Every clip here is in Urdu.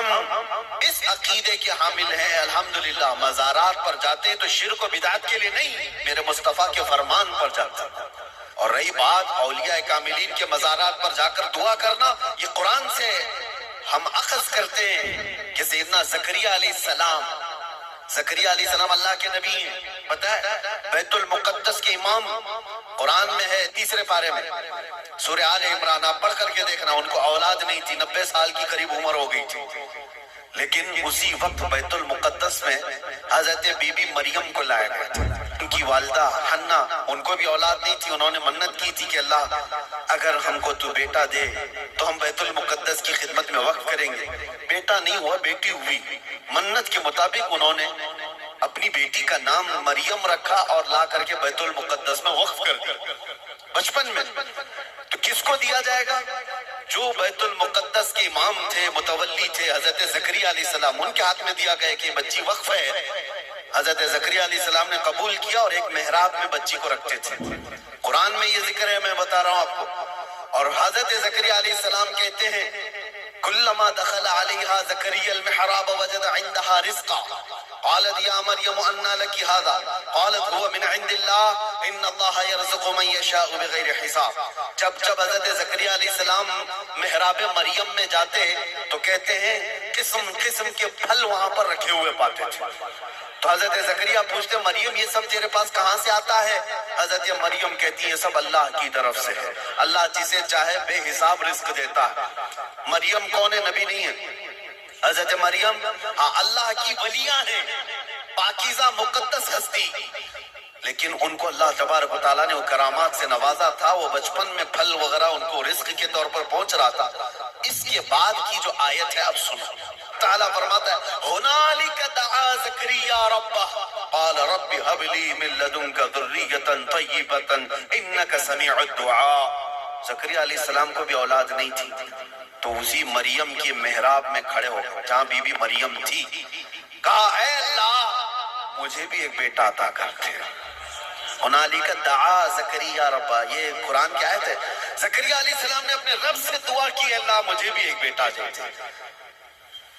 ہم اس عقیدے کے حامل ہیں الحمدللہ، مزارات پر جاتے ہیں تو شرک و بدعت کے لیے نہیں، میرے مصطفیٰ کے فرمان پر جاتے ہیں۔ اور رہی بات اولیاء کاملین کے مزارات پر جا کر دعا کرنا، یہ قرآن سے ہم اخذ کرتے ہیں کہ سیدنا زکریہ علیہ السلام، زکریہ علیہ السلام اللہ کے نبی ہیں، پتہ ہے بیت المقدس کے امام، قرآن میں ہے 3 پارے میں، سورہ آل عمران، آپ پڑھ کر کے دیکھنا، ان کو اولاد نہیں تھی، 90 سال کی قریب عمر ہو گئی تھی، لیکن اسی وقت بیت المقدس میں حضرت بی بی مریم کو لایا گیا تھا۔ ان کی والدہ حنا، ان کو بھی اولاد نہیں تھی، انہوں نے منت کی تھی کہ اللہ اگر ہم کو تو بیٹا دے تو ہم بیت المقدس کی خدمت میں وقف کریں گے۔ بیٹا نہیں ہوا، بیٹی ہوئی، منت کے مطابق انہوں نے اپنی بیٹی کا نام مریم رکھا اور لا کر کے بیت المقدس میں وقف کر دیا بچپن میں۔ تو کس کو دیا جائے گا؟ جو بیت المقدس کے امام تھے، متولی تھے، حضرت زکریہ علیہ السلام، ان کے ہاتھ میں دیا گیا کہ یہ بچی وقف ہے۔ حضرت زکریہ علیہ السلام نے قبول کیا اور ایک محراب میں بچی کو رکھتے تھے۔ قرآن میں یہ ذکر ہے، میں بتا رہا ہوں آپ کو۔ اور حضرت زکریہ علیہ السلام کہتے ہیں کلما دخل علیہا زکریا المحراب وجد عندها رزقا قالت یا مریم انا لکی هذا قالت هو من عند اللہ ان اللہ یرزق من یشاء بغیر حساب۔ جب حضرت زکریا علیہ السلام محراب مریم میں جاتے تو کہتے ہیں قسم قسم کے پھل وہاں پر رکھے ہوئے پاتے تھے۔ تو حضرت زکریہ پوچھتے مریم یہ سب تیرے پاس کہاں سے آتا ہے؟ حضرت مریم کہتی ہے سب اللہ کی طرف سے ہے، اللہ جسے چاہے بے حساب رزق دیتا ہے۔ مریم کون ہے؟ نبی نہیں ہے۔ حضرت مریم ہاں اللہ کی ولیاں ہیں، پاکیزہ مقدس ہستی، لیکن ان کو اللہ تبارک و تعالیٰ نے وہ کرامات سے نوازا تھا، وہ بچپن میں پھل وغیرہ ان کو رزق کے طور پر پہنچ رہا تھا۔ اس کے بعد کی جو آیت ہے اب سنو، تعالیٰ فرماتا ہے ہنالک دعا زکریا ربہ قال رب هب لی من لدنک ذریۃ طیبۃ انک سمیع الدعاء۔ زکریہ علیہ السلام کو بھی اولاد نہیں تھی، تو اسی مریم کے محراب میں کھڑے ہو جہاں بی بی مریم تھی کہا اے اللہ مجھے بھی ایک بیٹا عطا کرتے ہیں۔ ہنالک دعا زکریا ربہ، یہ قرآن کی آیت ہے۔ زکریا علیہ السلام نے اپنے رب سے دعا کی اللہ مجھے بھی ایک بیٹا دے دے،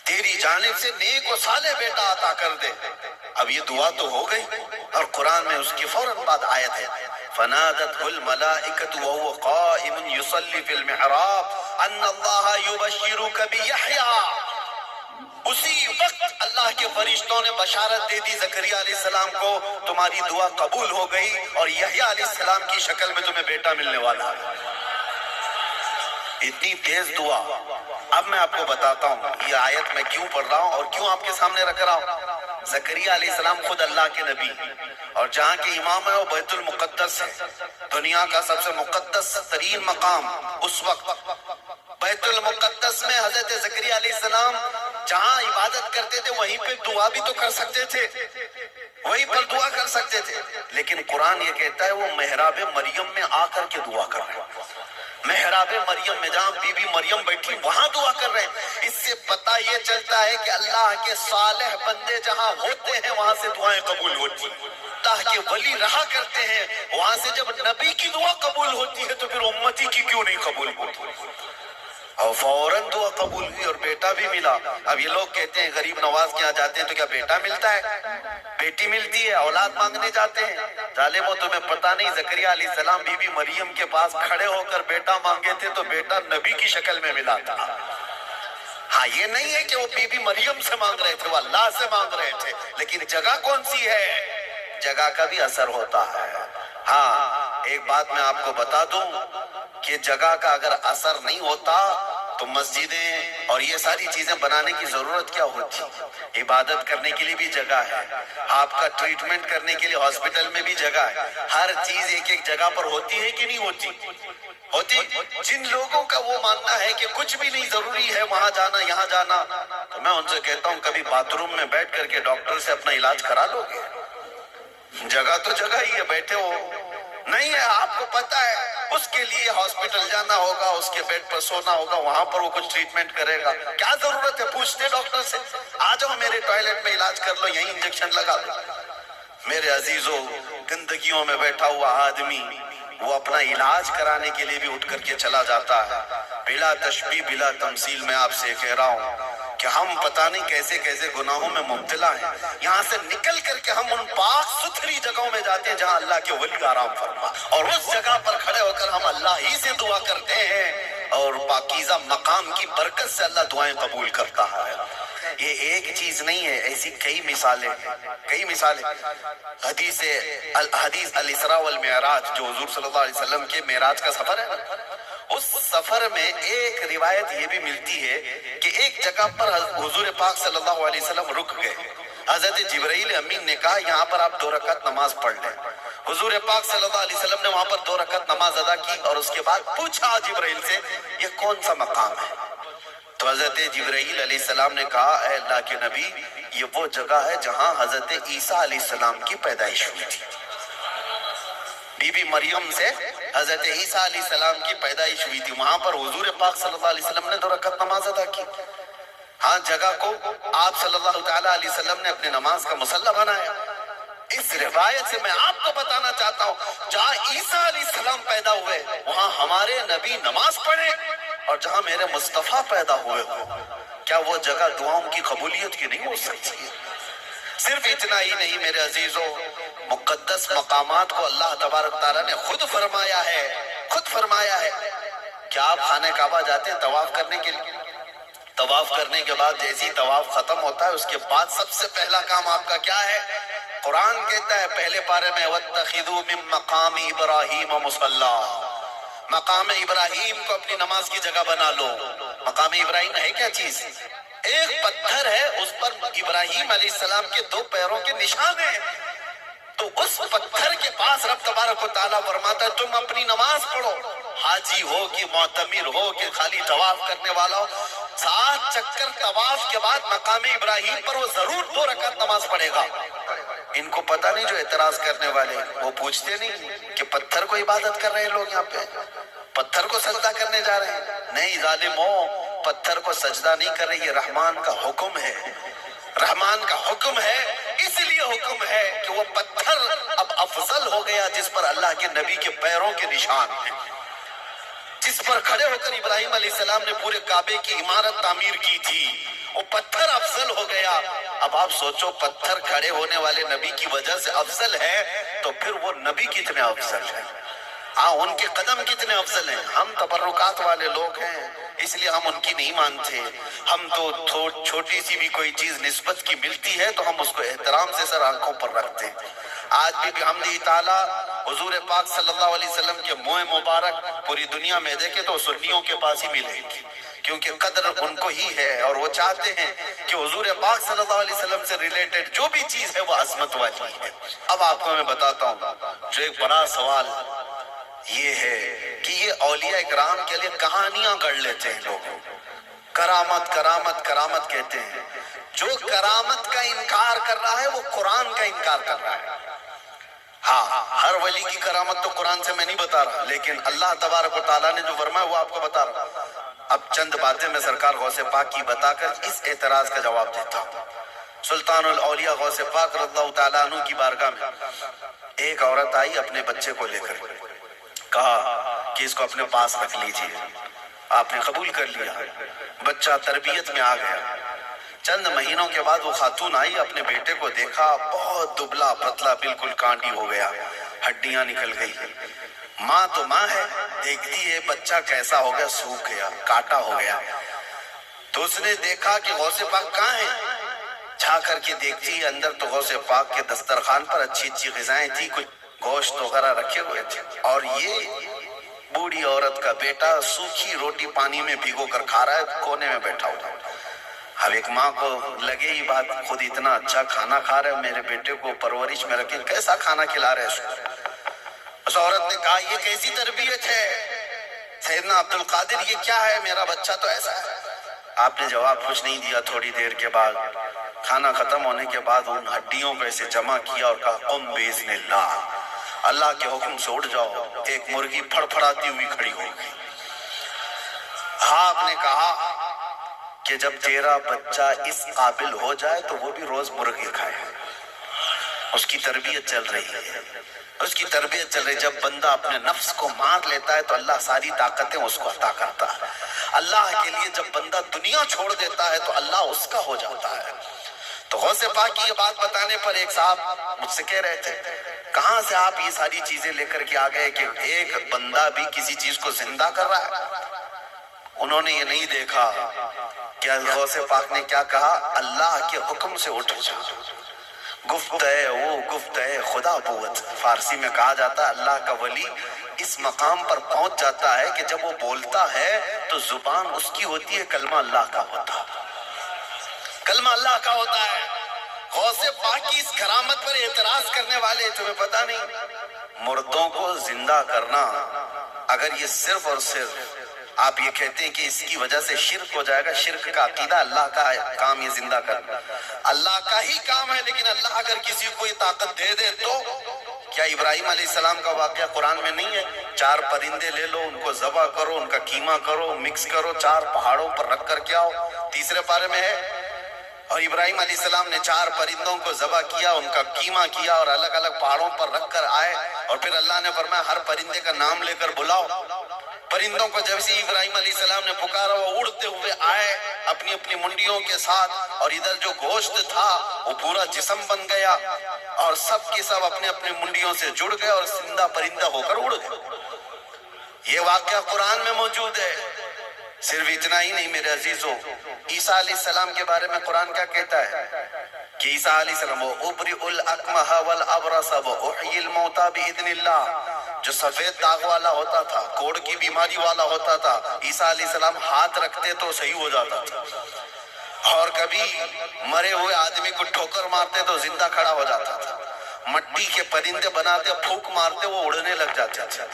تیری جانب سے نیک و صالح بیٹا عطا کر دے۔ اب یہ دعا تو ہو گئی اور قرآن میں اس کی فوراً بعد آیت ہے فنادته الملائکة وهو قائم يصلي في المحراب ان اللہ یبشرک بیحییٰ۔ اسی وقت اللہ کے فرشتوں نے بشارت دے دی زکریا علیہ السلام کو تمہاری دعا قبول ہو گئی اور یحییٰ علیہ السلام کی شکل میں تمہیں بیٹا ملنے والا ہے۔ اتنی تیز دعا۔ اب میں آپ کو بتاتا ہوں یہ آیت میں کیوں پڑھ رہا ہوں اور کیوں آپ کے سامنے رکھ رہا ہوں۔ زکریا علیہ السلام خود اللہ کے نبی اور جہاں کے امام ہے وہ بیت المقدس ہے، دنیا کا سب سے مقدس ترین مقام اس وقت بیت المقدس میں۔ حضرت زکریا علیہ السلام جہاں عبادت کرتے تھے وہیں پہ دعا بھی تو کر سکتے تھے، وہیں پر دعا کر سکتے تھے، لیکن قرآن یہ کہتا ہے وہ محراب مریم میں آ کر کے دعا کر رہے ہیں۔ محراب مریم میں جہاں بی بی مریم بیٹھی وہاں دعا کر رہے ہیں۔ اس سے پتہ یہ چلتا ہے کہ اللہ کے صالح بندے جہاں ہوتے ہیں وہاں سے دعائیں قبول ہوتی ہیں۔ اللہ کے ولی رہا کرتے ہیں وہاں سے جب نبی کی دعا قبول ہوتی ہے تو پھر امتی کی کیوں نہیں قبول ہوتی؟ اور فوراً دعا قبول ہوئی اور بیٹا بھی ملا۔ اب یہ لوگ کہتے ہیں غریب نواز کے یہاں جاتے ہیں تو کیا بیٹا ملتا ہے؟ بیٹی ملتی ہے، اولاد مانگنے جاتے ہیں۔ ظالموں تمہیں پتہ نہیں زکریہ علیہ السلام بی بی مریم کے پاس کھڑے ہو کر بیٹا مانگے تھے تو بیٹا نبی کی شکل میں ملا تھا۔ ہاں یہ نہیں ہے کہ وہ بی بی مریم سے مانگ رہے تھے، وہ اللہ سے مانگ رہے تھے، لیکن جگہ کون سی ہے؟ جگہ کا بھی اثر ہوتا ہے۔ ہاں ایک بات میں آپ کو بتا دوں کہ جگہ کا اگر اثر نہیں ہوتا تو مسجدیں اور یہ ساری چیزیں بنانے کی ضرورت کیا ہوتی؟ عبادت کرنے کے لیے بھی جگہ ہے، آپ کا ٹریٹمنٹ کرنے کے لیے ہاسپٹل میں بھی جگہ ہے، ہر چیز ایک ایک جگہ پر ہوتی ہے کہ نہیں ہوتی؟ ہوتی۔ جن لوگوں کا وہ ماننا ہے کہ کچھ بھی نہیں ضروری ہے وہاں جانا یہاں جانا، تو میں ان سے کہتا ہوں کبھی باتھ روم میں بیٹھ کر کے ڈاکٹر سے اپنا علاج کرا لو گے؟ جگہ تو جگہ ہی ہے، بیٹھے ہو نہیں ہے، آپ کو پتہ ہے اس کے لیے ہاسپٹل جانا ہوگا، اس کے بیڈ پر سونا ہوگا، وہاں پر وہ کچھ ٹریٹمنٹ کرے گا، کیا ضرورت ہے؟ پوچھتے ڈاکٹر سے آ جاؤ میرے ٹوائلٹ میں علاج کر لو، یہیں انجیکشن لگا دو۔ میرے عزیزو گندگیوں میں بیٹھا ہوا آدمی وہ اپنا علاج کرانے کے لیے بھی اٹھ کر کے چلا جاتا ہے۔ بلا تشبیہ بلا تمثیل میں آپ سے کہہ رہا ہوں کہ ہم پتہ نہیں کیسے کیسے گناہوں میں مبتلا ہیں، یہاں سے نکل کر کے ہم ان پاک ستھری جگہوں میں جاتے ہیں جہاں اللہ کے ولی آرام فرما، اور اس جگہ پر کھڑے ہو کر ہم اللہ ہی سے دعا کرتے ہیں، اور پاکیزہ مقام کی برکت سے اللہ دعائیں قبول کرتا ہے۔ یہ ایک چیز نہیں ہے، ایسی کئی مثالیں حدیث الاسراء والمعراج جو حضور صلی اللہ علیہ وسلم کے معراج کا سفر ہے، اس سفر میں ایک روایت یہ بھی ملتی ہے کہ ایک جگہ پر حضور پاک صلی اللہ علیہ وسلم رک گئے۔ حضرت جبرائیل امین نے کہا یہاں پر آپ 2 رکعت نماز پڑھ لیں۔ حضور پاک صلی اللہ علیہ وسلم نے وہاں پر 2 رکعت نماز ادا کی، اور اس کے بعد پوچھا جبرائیل سے یہ کون سا مقام ہے؟ تو حضرت جبرائیل علیہ السلام نے کہا اے اللہ کے نبی، یہ وہ جگہ ہے جہاں حضرت عیسیٰ علیہ السلام کی پیدائش ہوئی تھی۔ بی بی مریم سے حضرت عیسیٰ علیہ السلام کی پیدائش ہوئی تھی، وہاں پر حضور پاک صلی اللہ علیہ وسلم نے 2 رکعت نماز ادا کی۔ ہاں، جگہ کو آپ صلی اللہ تعالیٰ علیہ وسلم نے اپنے نماز کا مصلی بنایا۔ اس روایت سے میں آپ کو بتانا چاہتا ہوں جہاں عیسیٰ علیہ السلام پیدا ہوئے وہاں ہمارے نبی نماز پڑھے، اور جہاں میرے مصطفیٰ پیدا ہوئے ہو، کیا وہ جگہ دعاؤں کی قبولیت کی نہیں ہو سکتی ہے؟ صرف اتنا ہی نہیں میرے عزیزوں، مقدس مقامات کو اللہ تبارک تعالیٰ نے خود فرمایا ہے کہ آپ خانہ کعبہ جاتے ہیں طواف کرنے کے لیے، طواف کرنے کے بعد جیسی طواف ختم ہوتا ہے اس کے بعد سب سے پہلا کام آپ کا کیا ہے؟ قرآن کہتا ہے پہلے پارے میں وَاتَّخِذُوا مِن مَقَامِ إِبْرَاهِيمَ مُصَلًّى، مقام ابراہیم کو اپنی نماز کی جگہ بنا لو۔ مقام ابراہیم ہے کیا چیز؟ ایک پتھر ہے، اس پر ابراہیم علیہ السلام کے 2 پیروں کے نشان ہیں، تو اس پتھر کے پاس رب تبارک و تعالیٰ فرماتا ہے تم اپنی نماز پڑھو، حاجی ہو کہ معتمر ہو کہ خالی طواف کرنے والا ہو، 7 چکر طواف کے بعد مقام ابراہیم پر وہ ضرور 2 رکعت نماز پڑھے گا۔ ان کو پتہ نہیں جو اعتراض کرنے والے وہ پوچھتے نہیں کہ پتھر کو عبادت کر رہے ہیں لوگ، یہاں پہ پتھر کو سجدہ کرنے جا رہے ہیں؟ نہیں ظالموں، پتھر کو سجدہ نہیں کر رہے، یہ رحمان کا حکم ہے، رحمان کا حکم ہے، اس لیے حکم ہے کہ وہ پتھر اب افضل ہو گیا جس پر اللہ کے نبی کے پیروں کے نشان ہیں، جس پر کھڑے ہو کر ابراہیم علیہ السلام نے پورے کعبے کی عمارت تعمیر کی تھی، وہ پتھر افضل ہو گیا۔ اب آپ سوچو پتھر کھڑے ہونے والے نبی کی وجہ سے افضل ہے تو پھر وہ نبی کتنے افضل ہیں، ہاں ان کے قدم کتنے افضل ہیں۔ ہم تبرکات والے لوگ ہیں اس لیے ہم ان کی نہیں مانتے، ہم تو چھوٹی سی بھی کوئی چیز نسبت کی ملتی ہے تو ہم اس کو احترام سے سر آنکھوں پر رکھتے ہیں۔ آج بھی بحمدہ تعالیٰ حضور پاک صلی اللہ علیہ وسلم کے منہ مبارک پوری دنیا میں دیکھے تو سنیوں کے پاس ہی ملے گی، کیونکہ قدر ان کو ہی ہے اور وہ چاہتے ہیں کہ حضور پاک صلی اللہ علیہ وسلم سے ریلیٹڈ جو بھی چیز ہے وہ عظمت والی ہے۔ اب آپ کو میں بتاتا ہوں جو ایک بڑا سوال یہ ہے کہ یہ اولیاء اکرام کے لیے کہانیاں گڑھ لیتے ہیں لوگ، کرامت کرامت کرامت کہتے ہیں۔ جو کرامت کا انکار کر رہا ہے وہ قرآن کا انکار کر رہا ہے۔ ہاں، ہر ولی کی کرامت تو قرآن سے میں نہیں بتا رہا، لیکن اللہ تبارک و تعالیٰ نے جو فرمایا وہ آپ کو بتا رہا ہوں۔ اب چند باتیں میں سرکار غوث پاک کی بتا کر اس اعتراض کا جواب دیتا ہوں۔ سلطان الاولیاء غوث پاک رضی اللہ تعالیٰ عنہ کی بارگاہ میں ایک عورت آئی اپنے بچے کو لے کر، کہا کہ اس کو اپنے پاس رکھ لیجئے۔ آپ نے قبول کر لیا، بچہ تربیت میں آ گیا۔ چند مہینوں کے بعد وہ خاتون آئی، اپنے بیٹے کو دیکھا، بہت دبلا پتلا، بالکل کانٹی ہو گیا، ہڈیاں نکل گئی۔ ماں تو ماں ہے، دیکھتی ہے بچہ کیسا ہو گیا، سوکھ گیا، کاٹا ہو گیا۔ تو اس نے دیکھا کہ غوث پاک کہاں ہے، جھا کر کے دیکھتی ہے اندر تو غوث پاک کے دسترخوان پر اچھی اچھی غذائیں تھی، کچھ گوشت وغیرہ رکھے ہوئے تھے، اور یہ بوڑھی عورت کا بیٹا سوکھی روٹی پانی میں بھگو کر کھا رہا ہے، کونے میں بیٹھا ہوا۔ اب ایک ماں کو لگے ہی بات، خود اتنا اچھا کھانا کھا رہے، میرے بیٹے کو پرورش میں رکھے، کیسا کھانا کھلا رہے اس کو؟ اس عورت نے کہا یہ کیسی تربیت ہے سیدنا عبد القادر، یہ کیا ہے، میرا بچہ تو ایسا ہے۔ آپ نے جواب کچھ نہیں دیا۔ تھوڑی دیر کے بعد کھانا ختم ہونے کے بعد ان ہڈیوں کو ایسے جمع کیا اور کہا قم باذن اللہ، اللہ کے حکم سے اٹھ جاؤ۔ ایک مرغی پھڑ پھڑاتی ہوئی کھڑی ہو گئی۔ آپ نے کہا کہ جب تیرا بچہ اس قابل ہو جائے تو وہ بھی روز مرغی کھائے۔ اس کی تربیت چل رہی ہے، اس کی تربیت چل رہی ہے۔ جب بندہ اپنے نفس کو مار لیتا ہے تو اللہ ساری طاقتیں اس کو عطا کرتا ہے۔ اللہ کے لیے جب بندہ دنیا چھوڑ دیتا ہے تو اللہ اس کا ہو جاتا ہے۔ تو غوث پاک کی یہ بات بتانے پر ایک صاحب مجھ سے کہہ رہے تھے کہاں سے آپ یہ ساری چیزیں لے کر کے آ گئے کہ ایک بندہ بھی کسی چیز کو زندہ کر رہا ہے؟ انہوں نے یہ نہیں دیکھا کہ غوث پاک نے کیا کہا، اللہ کے حکم سے اٹھ جا، گفت ہے وہ گفت ہے خدا بوت۔ فارسی میں کہا جاتا ہے اللہ کا ولی اس مقام پر پہنچ جاتا ہے کہ جب وہ بولتا ہے تو زبان اس کی ہوتی ہے، کلمہ اللہ کا ہوتا ہے، کلمہ اللہ کا ہوتا ہے۔ غوث پاک کی اس کرامت پر اعتراض کرنے والے، تمہیں پتہ نہیں مردوں کو زندہ کرنا، اگر یہ صرف اور صرف آپ یہ کہتے ہیں کہ اس کی وجہ سے شرک ہو جائے گا، شرک کا عقیدہ، اللہ کا کام یہ زندہ کرنا اللہ کا ہی کام ہے، لیکن اللہ اگر کسی کو یہ طاقت دے دے تو کیا ابراہیم علیہ السلام کا واقعہ قرآن میں نہیں ہے؟ 4 پرندے لے لو، ان کو ذبح کرو، ان کا قیمہ کرو، مکس کرو، 4 پہاڑوں پر رکھ کر کے آؤ، تیسرے پارے میں ہے۔ اور ابراہیم علیہ السلام نے 4 پرندوں کو ذبح کیا، ان کا قیمہ کیا اور الگ الگ پہاڑوں پر رکھ کر آئے، اور پھر اللہ نے فرمایا ہر پرندے کا نام لے کر بلاؤ۔ پرندوں کو جب سے ابراہیم علیہ السلام نے پکارا وہ اڑتے ہوئے آئے اپنی اپنی منڈیوں کے ساتھ، اور ادھر جو گوشت تھا وہ پورا جسم بن گیا اور سب کے سب اپنے اپنے منڈیوں سے جڑ گئے اور زندہ پرندہ ہو کر اڑ گئے۔ یہ واقعہ قرآن میں موجود ہے۔ صرف اتنا ہی نہیں میرے عزیزو، عیسیٰ علیہ السلام کے بارے میں قرآن کیا کہتا ہے کہ عیسیٰ علیہ السلام وَأُبْرِئُ الْأَكْمَحَ وَالْأَبْرَصَ وَأُحْيِي الْمَوْتَى بِإِذْنِ اللَّهِ، جو سفید داغ والا ہوتا تھا، کوڑ کی بیماری والا ہوتا تھا، عیسیٰ علیہ السلام ہاتھ رکھتے تو صحیح ہو جاتا تھا، اور کبھی مرے ہوئے آدمی کو ٹھوکر مارتے تو زندہ کھڑا ہو جاتا تھا، مٹی کے پرندے بناتے پھونک مارتے وہ اڑنے لگ جاتے تھے۔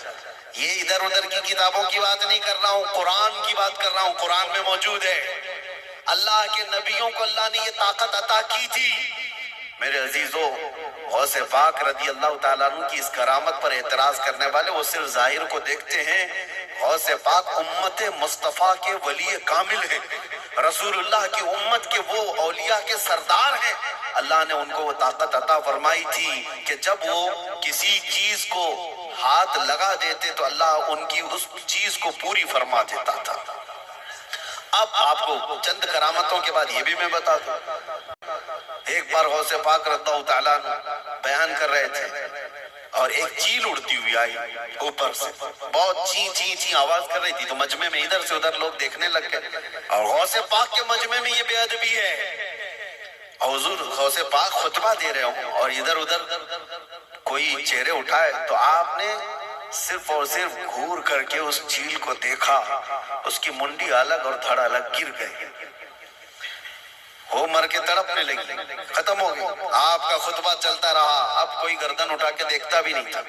یہ ادھر ادھر کی کتابوں کی بات نہیں کر رہا ہوں، قرآن کی بات کر رہا ہوں، قرآن میں موجود ہے۔ اللہ کے نبیوں کو اللہ نے یہ طاقت عطا کی تھی۔ میرے عزیزو، غوث پاک رضی اللہ تعالیٰ عنہ کی اس کرامت پر اعتراض کرنے والے وہ صرف ظاہر کو دیکھتے ہیں۔ غوث پاک امت مصطفیٰ کے ولی کامل ہیں، رسول اللہ کی امت کے وہ اولیاء کے سردار ہیں۔ اللہ نے ان کو وہ طاقت عطا فرمائی تھی کہ جب وہ کسی چیز کو ہاتھ لگا دیتے تو اللہ ان کی اس چیز کو پوری فرما دیتا تھا۔ اب آپ کو چند کرامتوں کے بعد یہ بھی میں بتا دوں، ایک بار غوث پاک رضی اللہ تعالیٰ عنہ بیان کر رہے تھے اور ایک چیل اڑتی ہوئی آئی اوپر سے، بہت چین چین چین آواز کر رہی تھی، تو مجمع میں ادھر سے ادھر لوگ دیکھنے لگ گئے، اور غوث پاک کے مجمع میں یہ بے ادبی ہے، اور حضور غوث پاک خطبہ دے رہے ہوں اور ادھر ادھر کوئی چہرے اٹھائے تو آپ نے صرف اور صرف گھور کر کے اس چیل کو دیکھا، اس کی منڈی الگ اور دھڑ الگ گر گئی، وہ مر کے تڑپنے لگی، ختم ہو گئی۔ آپ کا خطبہ چلتا رہا، اب کوئی گردن اٹھا کے دیکھتا بھی نہیں تھا،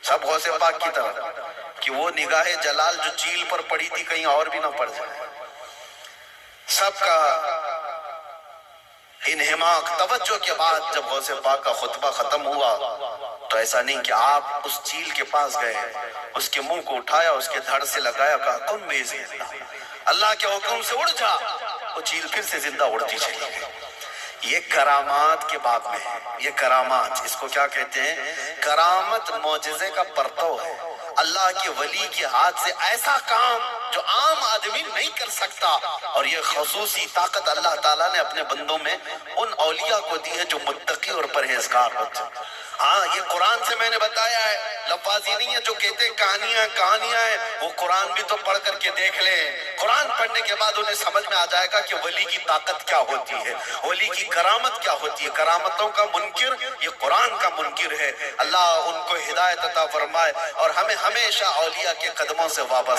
سب غوث پاک کی طرف کہ وہ نگاہ جلال جو چیل پر پڑی تھی کہیں اور بھی نہ پڑ جائے۔ سب کا انہماک توجہ کے بعد جب غوث پاک کا خطبہ ختم ہوا تو ایسا نہیں کہ آپ اس چیل کے پاس گئے، اس کے منہ کو اٹھایا، اس کے دھڑ سے لگایا، کہا کن بیزی اللہ کے حکم سے اڑ جا، وہ چیل پھر سے زندہ اڑتی چلی گئی۔ یہ کرامات کے باب میں ہے، یہ کرامات، اس کو کیا کہتے ہیں؟ کرامت معجزے کا پرتو ہے، اللہ کے ولی کے ہاتھ سے ایسا کام جو عام آدمی نہیں کر سکتا، اور یہ خصوصی طاقت اللہ تعالیٰ نے اپنے بندوں میں ان اولیاء کو دی ہے جو متقی اور پرہیزگار ہوتے ہیں۔ ہاں یہ قرآن سے میں نے بتایا ہے، لفاظی نہیں ہے جو کہتے ہیں کہانیاں ہیں، وہ قرآن بھی تو پڑھ کر کے دیکھ لیں، قرآن پڑھنے کے بعد انہیں سمجھ میں آ جائے گا کہ ولی کی طاقت کیا ہوتی ہے، ولی کی کرامت کیا ہوتی ہے۔ کرامتوں کا منکر یہ قرآن کا منکر ہے۔ اللہ ان کو ہدایت عطا فرمائے اور ہمیں ہمیشہ اولیاء کے قدموں سے وابستہ